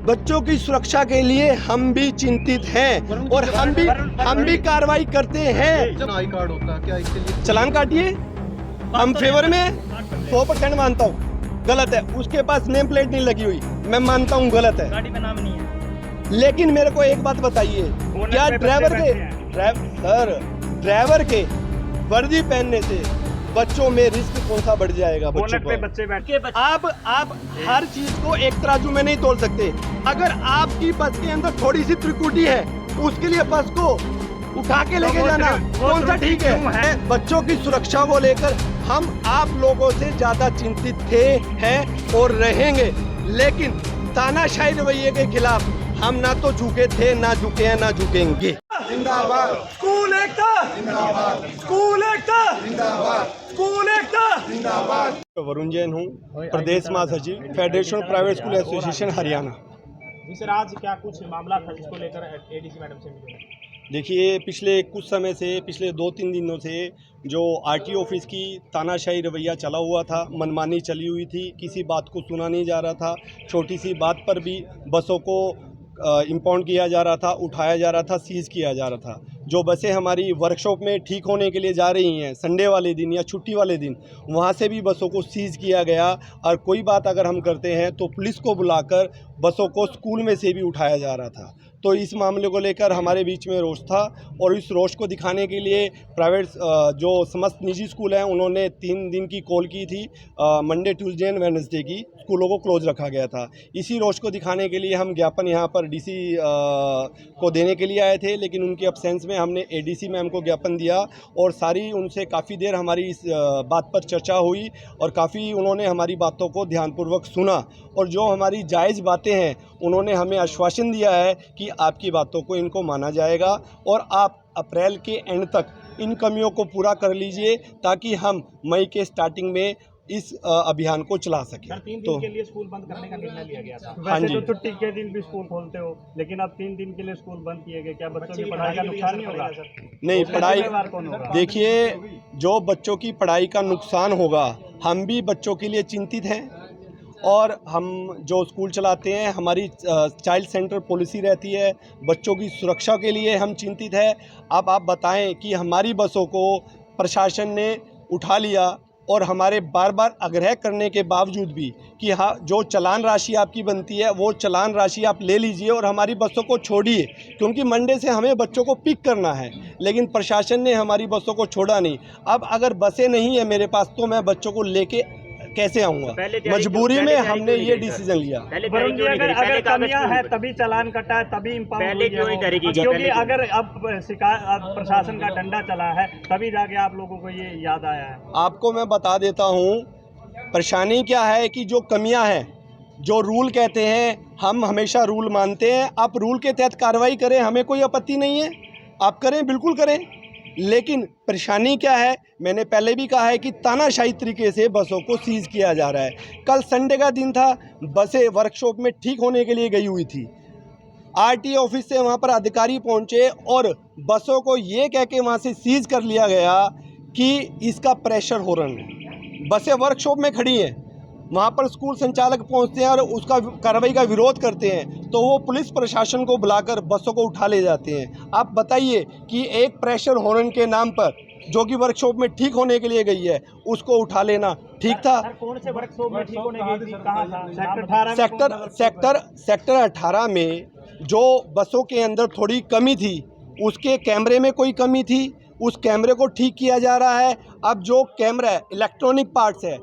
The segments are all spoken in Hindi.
बच्चों की सुरक्षा के लिए हम भी चिंतित हैं और हम भी कार्रवाई करते हैं। आई कार्ड होता है क्या इसके लिए? चालान काटिए, हम फेवर में 100% मानता हूँ गलत है। उसके पास नेम प्लेट नहीं लगी हुई, मैं मानता हूँ गलत है, गाड़ी में नाम नहीं है। लेकिन मेरे को एक बात बताइए, क्या ड्राइवर के वर्दी पहनने से बच्चों में रिस्क कौन सा बढ़ जाएगा? बच्चों पे को बच्चे बैठ के आप हर चीज को एक तराजू में नहीं तोल सकते। अगर आपकी बस के अंदर थोड़ी सी त्रिकुटी है, उसके लिए बस को उठा के लेके जाना कौन सा ठीक है? बच्चों की सुरक्षा को लेकर हम आप लोगों से ज्यादा चिंतित थे, हैं और रहेंगे, लेकिन तानाशाही रवैये के खिलाफ हम ना तो झुके थे, ना झुके हैं, ना झुकेंगे। जिंदाबाद, स्कूल एकता जिंदाबाद, स्कूल एकता जिंदाबाद, स्कूल एकता। जिंदाबाद। वरुण जैन हूँ, प्रदेश महासचिव federation private school association Haryana. Sir आज क्या कुछ मामला था जिसको लेकर एडीसी मैडम से मिले? देखिए, पिछले कुछ समय से, पिछले 2-3 दिनों से जो आरटीओ ऑफिस की तानाशाही रवैया चला हुआ था, मनमानी चली हुई थी, किसी बात को सुना नहीं जा रहा था, छोटी सी बात पर भी बसों को इम्पाउंड किया जा रहा था, उठाया जा रहा था, सीज़ किया जा रहा था। जो बसें हमारी वर्कशॉप में ठीक होने के लिए जा रही हैं संडे वाले दिन या छुट्टी वाले दिन, वहाँ से भी बसों को सीज़ किया गया। और कोई बात अगर हम करते हैं तो पुलिस को बुलाकर बसों को स्कूल में से भी उठाया जा रहा था। तो इस मामले को लेकर हमारे बीच में रोष था और इस रोष को दिखाने के लिए प्राइवेट जो समस्त निजी स्कूल हैं उन्होंने 3 दिन की कॉल की थी। मंडे, ट्यूसडे एंड वेडनेसडे की स्कूलों को क्लोज रखा गया था। इसी रोष को दिखाने के लिए हम ज्ञापन यहाँ पर डीसी को देने के लिए आए थे, लेकिन उनकी अब्सेंस में हमने एडीसी मैम को ज्ञापन दिया और सारी उनसे काफ़ी देर हमारी इस बात पर चर्चा हुई और काफ़ी उन्होंने हमारी बातों को ध्यानपूर्वक सुना और जो हमारी जायज़ बातें हैं उन्होंने हमें आश्वासन दिया है कि आपकी बातों को इनको माना जाएगा और आप अप्रैल के एंड तक इन कमियों को पूरा कर लीजिए ताकि हम मई के स्टार्टिंग में इस अभियान को चला सकें। 3 दिन तो के लिए स्कूल बंद करने का निर्णय लिया गया था। हाँ वैसे जी। तो छुट्टी के दिन भी स्कूल खोलते हो, लेकिन अब 3 दिन के लिए स्कूल बंद किए गए, क्या बच्चों की पढ़ाई का नुकसान नहीं होगा? नहीं, पढ़ाई कौन होगा? देखिए, जो बच्चों की पढ़ाई का नुकसान होगा, हम भी बच्चों के लिए चिंतित हैं और हम जो स्कूल चलाते हैं हमारी चाइल्ड सेंटर पॉलिसी रहती है, बच्चों की सुरक्षा के लिए हम चिंतित हैं। अब आप बताएं कि हमारी बसों को प्रशासन ने उठा लिया और हमारे बार बार आग्रह करने के बावजूद भी कि हाँ, जो चालान राशि आपकी बनती है वो चालान राशि आप ले लीजिए और हमारी बसों को छोड़िए, क्योंकि मंडे से हमें बच्चों को पिक करना है, लेकिन प्रशासन ने हमारी बसों को छोड़ा नहीं। अब अगर बसें नहीं है मेरे पास तो मैं बच्चों को लेके कैसे आऊँगा? मजबूरी में हमने ये डिसीजन लिया। अगर कमियां है तभी चालान कटा है, तभी इम्पाउंड हुई है, क्योंकि अगर अब प्रशासन का डंडा चला है तभी जाके आप लोगों को ये याद आया है। आपको मैं बता देता हूँ परेशानी क्या है कि जो कमियां हैं, जो रूल कहते हैं हम हमेशा रूल मानते हैं। आप रूल के तहत कार्रवाई करें, हमें कोई आपत्ति नहीं है, आप करें, बिल्कुल करें, लेकिन परेशानी क्या है, मैंने पहले भी कहा है कि तानाशाही तरीके से बसों को सीज़ किया जा रहा है। कल संडे का दिन था, बसें वर्कशॉप में ठीक होने के लिए गई हुई थी, आरटीओ ऑफिस से वहाँ पर अधिकारी पहुँचे और बसों को ये कह के वहाँ से सीज़ कर लिया गया कि इसका प्रेशर हॉर्न है। बसें वर्कशॉप में खड़ी हैं, वहाँ पर स्कूल संचालक पहुँचते हैं और उसका कार्रवाई का विरोध करते हैं तो वो पुलिस प्रशासन को बुलाकर बसों को उठा ले जाते हैं। आप बताइए कि एक प्रेशर हॉर्न के नाम पर जो कि वर्कशॉप में ठीक होने के लिए गई है उसको उठा लेना ठीक था? कौन से वर्कशॉप में ठीक होने गई थी? कहाँ था? सेक्टर 18 में जो बसों के अंदर थोड़ी कमी थी, उसके कैमरे में कोई कमी थी, उस कैमरे को ठीक किया जा रहा है। अब जो कैमरा है, इलेक्ट्रॉनिक पार्ट्स है,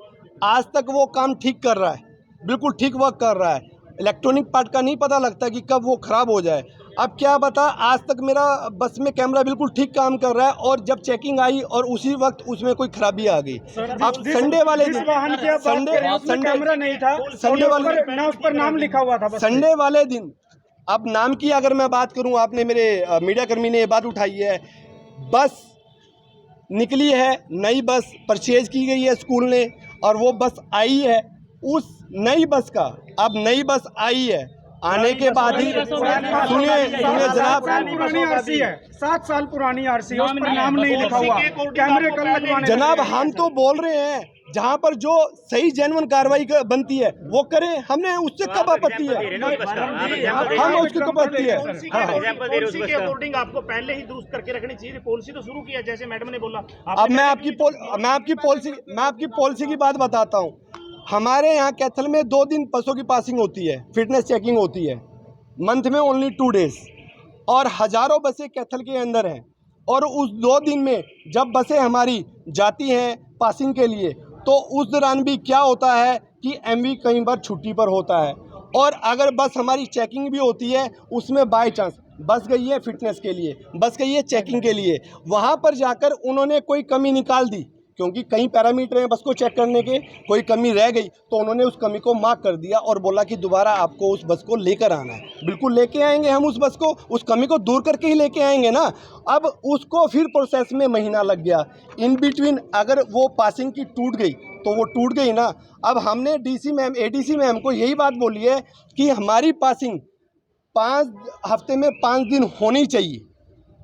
आज तक वो काम ठीक कर रहा है, बिल्कुल ठीक वर्क कर रहा है। इलेक्ट्रॉनिक पार्ट का नहीं पता लगता कि कब वो ख़राब हो जाए। अब क्या बता, आज तक मेरा बस में कैमरा बिल्कुल ठीक काम कर रहा है और जब चेकिंग आई और उसी वक्त उसमें कोई खराबी आ गई। अब संडे वाले दिन कैमरा नहीं था, संडे वाले ना उस पर नाम लिखा हुआ था। संडे वाले दिन, अब नाम की अगर मैं बात करूं, आपने मेरे मीडिया कर्मी ने ये बात उठाई है, बस निकली है, नई बस परचेज की गई है स्कूल ने और वो बस आई है, उस नई बस का अब नई बस आई है, आने के बाद ही सुनिए जनाब, 7 साल पुरानी आरसी है, उस पर नाम नहीं लिखा हुआ, कैमरे कल लगवाने। जनाब हम तो बोल रहे हैं जहाँ पर जो सही जेन्युइन कार्रवाई बनती है वो करें, हमने उससे कब आपत्ति है, हम उसकी कब आपत्ति है। पॉलिसी के अकॉर्डिंग आपको पहले ही दुरुस्त करके रखनी चाहिए, पॉलिसी तो शुरू किया जैसे मैडम ने बोला। अब मैं आपकी पॉलिसी की बात बताता हूँ। हमारे यहाँ कैथल में 2 दिन बसों की पासिंग होती है, फिटनेस चेकिंग होती है, मंथ में ओनली 2 डेज, और हज़ारों बसें कैथल के अंदर हैं। और उस 2 दिन में जब बसें हमारी जाती हैं पासिंग के लिए, तो उस दौरान भी क्या होता है कि एमवी कई बार छुट्टी पर होता है, और अगर बस हमारी चेकिंग भी होती है, उसमें बाय चांस बस गई है फिटनेस के लिए, बस गई है चेकिंग के लिए, वहाँ पर जाकर उन्होंने कोई कमी निकाल दी, क्योंकि कई पैरामीटर हैं बस को चेक करने के, कोई कमी रह गई तो उन्होंने उस कमी को मार्क कर दिया और बोला कि दोबारा आपको उस बस को लेकर आना है। बिल्कुल लेके आएंगे हम उस बस को, उस कमी को दूर करके ही लेके आएंगे ना। अब उसको फिर प्रोसेस में महीना लग गया, इन बिटवीन अगर वो पासिंग की टूट गई तो वो टूट गई ना। अब हमने डीसी मैम एडीसी मैम को यही बात बोली है कि हमारी पासिंग 5 हफ्ते में 5 दिन होनी चाहिए,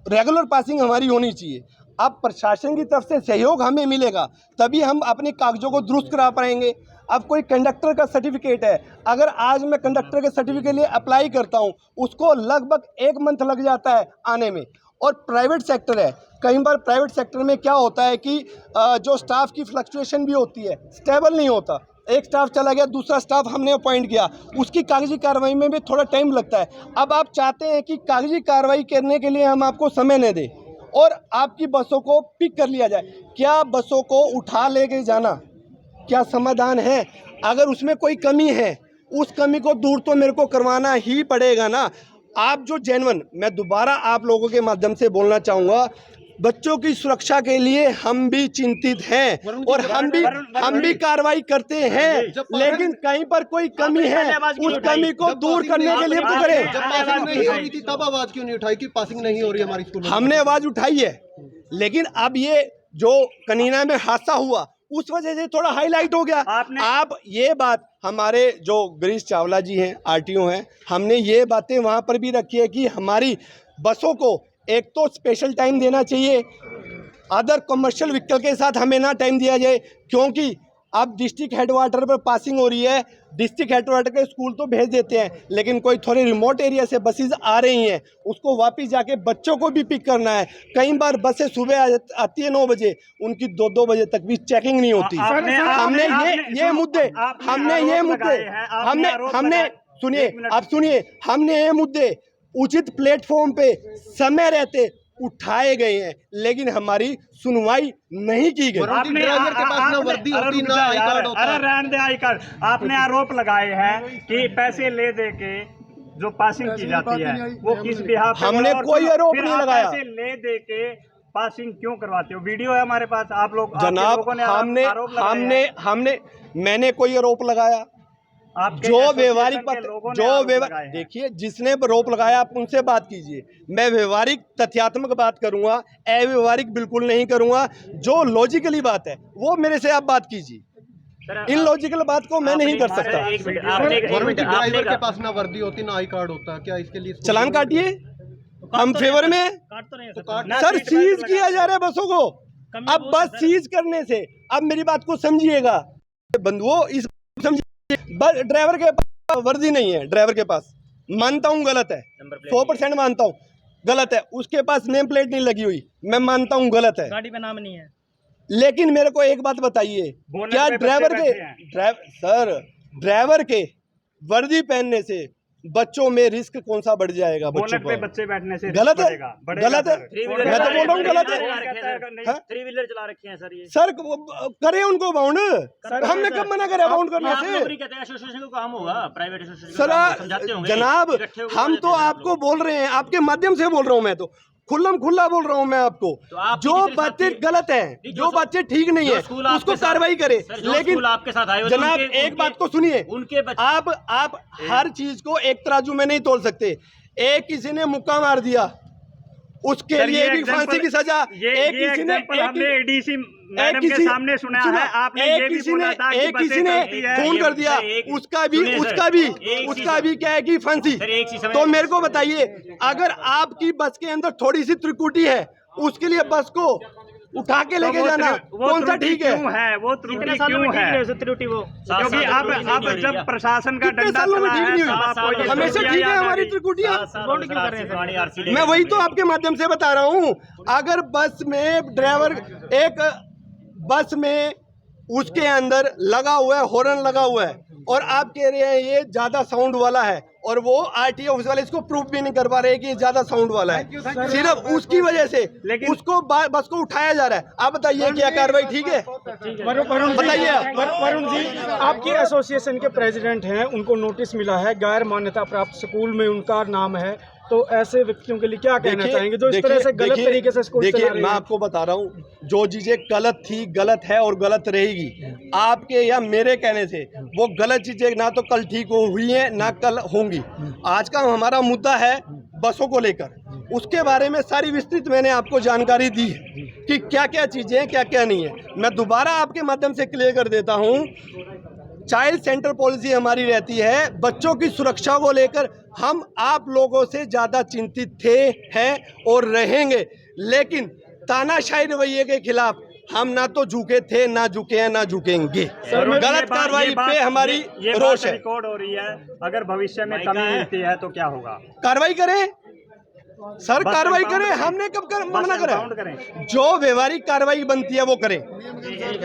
रेगुलर पासिंग हमारी होनी चाहिए। अब प्रशासन की तरफ से सहयोग हमें मिलेगा तभी हम अपने कागजों को दुरुस्त करा पाएंगे। अब कोई कंडक्टर का सर्टिफिकेट है, अगर आज मैं कंडक्टर के सर्टिफिकेट के लिए अप्लाई करता हूं, उसको लगभग 1 मंथ लग जाता है आने में। और प्राइवेट सेक्टर है, कई बार प्राइवेट सेक्टर में क्या होता है कि जो स्टाफ की फ्लक्चुएशन भी होती है, स्टेबल नहीं होता। एक स्टाफ चला गया, दूसरा स्टाफ हमने अपॉइंट किया, उसकी कागजी कार्रवाई में भी थोड़ा टाइम लगता है। अब आप चाहते हैं कि कागजी कार्रवाई करने के लिए हम आपको समय न दें और आपकी बसों को पिक कर लिया जाए। क्या बसों को उठा लेके जाना क्या समाधान है? अगर उसमें कोई कमी है, उस कमी को दूर तो मेरे को करवाना ही पड़ेगा ना। आप जो जेन्युइन, मैं दोबारा आप लोगों के माध्यम से बोलना चाहूँगा, बच्चों की सुरक्षा के लिए हम भी चिंतित हैं और हम भी कार्रवाई करते हैं, लेकिन कहीं पर कोई कमी है, उस कमी को दूर करने के लिए तो करें। जब पासिंग नहीं हो रही थी तब आवाज क्यों नहीं उठाई कि पासिंग नहीं हो रही हमारी स्कूल में? हमने आवाज उठाई है, लेकिन अब ये जो कनीना में हादसा हुआ उस वजह से थोड़ा हाईलाइट हो गया। आप ये बात, हमारे जो गिरीश चावला जी हैं, आरटीओ हैं, हमने ये बातें वहाँ पर भी रखी है कि हमारी बसों को एक तो स्पेशल टाइम देना चाहिए, अदर कमर्शियल व्हीकल के साथ हमें ना टाइम दिया जाए, क्योंकि अब डिस्ट्रिक्ट हेडवाटर पर पासिंग हो रही है। डिस्ट्रिक्ट हेडवाटर के स्कूल तो भेज देते हैं, लेकिन कोई थोड़े रिमोट एरिया से बसेज आ रही हैं, उसको वापस जाके बच्चों को भी पिक करना है। कई बार बसें सुबह आती है 9 बजे, उनकी 2-2 बजे तक भी चेकिंग नहीं होती। हमने ये मुद्दे उचित प्लेटफॉर्म पे समय रहते उठाए गए हैं, लेकिन हमारी सुनवाई नहीं की गई। आपने आई कार्ड आपने आरोप लगाए हैं कि पैसे ले दे के जो पासिंग की जाती है वो किस बिहार, हमने कोई आरोप नहीं लगाया। पैसे ले दे के पासिंग क्यों करवाते हो? वीडियो है हमारे पास, आप लोग जनाब, हमने मैंने कोई आरोप लगाया? जो व्यवहारिक देखिए, जिसने आरोप लगाया आप उनसे बात कीजिए। मैं व्यवहारिक तथ्यात्मक बात करूंगा, अव्यवहारिक बिल्कुल नहीं करूंगा। जो लॉजिकली बात है वो मेरे से आप बात कीजिए, इन लॉजिकल बात को मैं नहीं कर सकता। ड्राइवर के पास ना वर्दी होती ना आई कार्ड होता, क्या इसके लिए चलान काटिए, हम फेवर में। सर, सीज किया जा रहा है बसों को। अब बस सीज करने से, अब मेरी बात को समझिएगा बंधुओं, इस समझिए, ड्राइवर के पास वर्दी नहीं है, ड्राइवर के पास, मानता हूँ गलत है, 100% मानता हूँ गलत है। उसके पास नेम प्लेट नहीं लगी हुई, मैं मानता हूँ गलत है, गाड़ी पे नाम नहीं है। लेकिन मेरे को एक बात बताइए, क्या ड्राइवर के वर्दी पहनने से बच्चों में रिस्क कौन सा बढ़ जाएगा? बच्चों पे बच्चे बैठने से गलत है, गलत है। मैं तो बोल रहा हूँ गलत है। 3 व्हीलर चला रखे हैं सर, ये सर करे उनको बाउंड, हमने कब मना करा बाउंड करने से? एसोसिएशन को काम होगा, प्राइवेट एसोसिएशन सर जनाब, हम तो आपको बोल रहे हैं, आपके माध्यम से बोल रहा हूँ, मैं तो खुला बोल रहा हूँ मैं आपको। जो बच्चे गलत हैं, जो बच्चे ठीक नहीं है, उसको कार्रवाई करे। लेकिन आपके साथ आए जनाब, एक बात को सुनिए, आप हर चीज को एक तराजू में नहीं तोल सकते। एक किसी ने मुक्का मार दिया, उसके लिए भी फांसी की सजा। एक किसी ने एडीसी मैडम के सामने सुना है, आपने ये भी बोला था कि किसी ने खून कर दिया, उसका भी क्या है कि फांसी। तो मेरे को बताइए, अगर आपकी बस के अंदर थोड़ी सी त्रिकुटी है, उसके लिए बस को उठा के लेके जाना कौन सा ठीक है? वो त्रुटि क्यों है? त्रुटि वो क्योंकि अब जब प्रशासन का कितने डंडा सालों में चला ठीक है नहीं तब आपको हुई? ये हमेशा त्रुटियां ठीक है याद हमारी आ गई। त्रिकुटियां। मैं वही तो आपके माध्यम से बता रहा हूँ। अगर बस में ड्राइवर एक बस में उसके अंदर लगा हुआ है, हॉर्न लगा हुआ है, और आप कह रहे हैं ये ज्यादा साउंड वाला है, और वो आरटीओ ऑफिस वाले इसको प्रूफ भी नहीं कर पा रहे कि ये ज्यादा साउंड वाला है। सिर्फ उसकी वजह से उसको बस को उठाया जा रहा है। आप बताइए क्या कार्रवाई ठीक है? बताइए आप। वरुण जी, आपकी एसोसिएशन के प्रेसिडेंट हैं, उनको नोटिस मिला है, गैर मान्यता प्राप्त स्कूल में उनका नाम है, तो ऐसे व्यक्तियों के लिए क्या कहना चाहेंगे जो इस तरह से गलत तरीके से स्कूल चला रहे हैं? मैं आपको बता रहा हूँ, जो चीजें गलत थी, गलत है और गलत रहेगी। आपके या मेरे कहने से वो गलत चीजें ना तो कल ठीक हुई हैं ना कल होंगी। आज का हमारा मुद्दा है बसों को लेकर, उसके बारे में सारी विस्तृत मैंने आपको जानकारी दी है कि क्या क्या चीजें हैं, क्या क्या नहीं है। मैं दोबारा आपके माध्यम से क्लियर कर देता हूँ। चाइल्ड सेंटर पॉलिसी हमारी रहती है, बच्चों की सुरक्षा को लेकर हम आप लोगों से ज़्यादा चिंतित थे, हैं और रहेंगे, लेकिन तानाशाही रवैये के खिलाफ हम ना तो झुके थे, ना झुके हैं, ना झुकेंगे। गलत कार्रवाई पे हमारी रोष है। रिकॉर्ड हो रही है, अगर भविष्य में कमी मिलती है तो क्या होगा? कार्रवाई करें सर, कार्रवाई करें। हमने कब मना करें? जो व्यवहारिक कार्रवाई बनती है वो करें।